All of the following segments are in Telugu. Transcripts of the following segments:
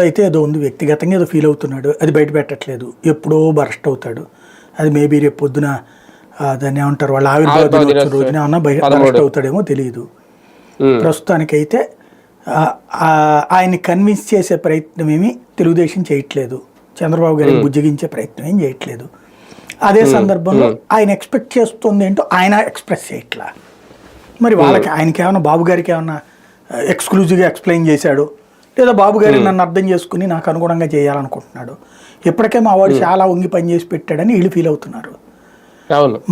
అయితే ఏదో ఉంది, వ్యక్తిగతంగా ఏదో ఫీల్ అవుతున్నాడు, అది బయట పెట్టట్లేదు, ఎప్పుడో బరస్ట్ అవుతాడు. అది మేబీ రేపు పొద్దున దాన్ని ఏమంటారు, వాళ్ళ ఆవిర్భావ దినోత్సవం రోజున ఏమన్నా బరస్ట్ అవుతాడేమో తెలియదు. ప్రస్తుతానికైతే ఆయన్ని కన్విన్స్ చేసే ప్రయత్నం ఏమి తెలుగుదేశం చేయట్లేదు, చంద్రబాబు గారిని బుజ్జగించే ప్రయత్నం ఏం చేయట్లేదు. అదే సందర్భంలో ఆయన ఎక్స్పెక్ట్ చేస్తుంది ఏంటో ఆయన ఎక్స్ప్రెస్ చేయట్లా. మరి వాళ్ళకి ఆయనకి ఏమన్నా బాబు గారికి ఏమన్నా ఎక్స్క్లూజివ్గా ఎక్స్ప్లెయిన్ చేశాడు, లేదా బాబు గారిని నన్ను అర్థం చేసుకుని నాకు అనుగుణంగా చేయాలనుకుంటున్నాడు. ఇప్పటికే మా వాడు చాలా వంగి పనిచేసి పెట్టాడని వీళ్ళు ఫీల్ అవుతున్నారు.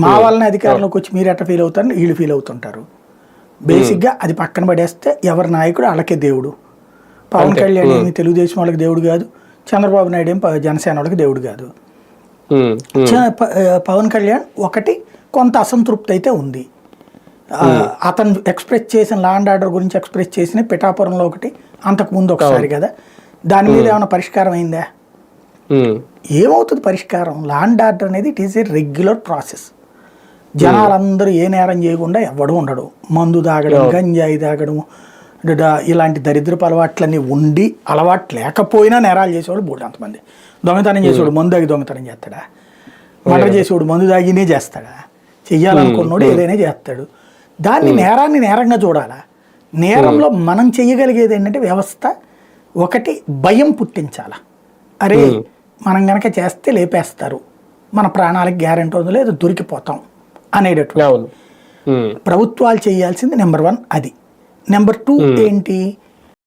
మా వాళ్ళని అధికారంలోకి వచ్చి మీరు ఎట్లా ఫీల్ అవుతారని వీళ్ళు ఫీల్ అవుతుంటారు. బేసిక్గా అది పక్కన పడేస్తే ఎవరి నాయకుడు వాళ్ళకే దేవుడు. పవన్ కళ్యాణ్ ఏమి తెలుగుదేశం వాళ్ళకి దేవుడు కాదు, చంద్రబాబు నాయుడు ఏం జనసేన వాళ్ళకి దేవుడు కాదు. పవన్ కళ్యాణ్ ఒకటి కొంత అసంతృప్తి అయితే ఉంది. అతను ఎక్స్ప్రెస్ చేసిన లా అండ్ ఆర్డర్ గురించి ఎక్స్ప్రెస్ చేసిన పిఠాపురంలో ఒకటి, అంతకుముందు ఒకసారి కదా, దాని మీద ఏమైనా పరిష్కారం అయిందా? ఏమవుతుంది పరిష్కారం? లా అండ్ ఆర్డర్ అనేది it is a regular process. జనాలందరూ ఏ నేరం చేయకుండా ఎవడు ఉండడు. మందు తాగడం, గంజాయి తాగడం, ఇలాంటి దరిద్రపు అలవాట్లన్నీ ఉండి అలవాటు లేకపోయినా నేరాలు చేసేవాడు బోర్డు అంతమంది. దొంగతనం చేసేవాడు మందు తాగి దొంగతనం చేస్తాడా? మర్డర్ చేసేవాడు మందు తాగినే చేస్తాడా? చెయ్యాలనుకున్నాడు ఏదైనా చేస్తాడు. దాన్ని నేరాన్ని నేరంగా చూడాలా. నేరంలో మనం చెయ్యగలిగేది ఏంటంటే వ్యవస్థ ఒకటి భయం పుట్టించాల. అరే మనం కనుక చేస్తే లేపేస్తారు, మన ప్రాణాలకు గ్యారెంటీ ఉంది, లేదా దొరికిపోతాం అనేటటువంటి ప్రభుత్వాలు చేయాల్సింది నెంబర్ 1 అది. నెంబర్ 2 ఏంటి,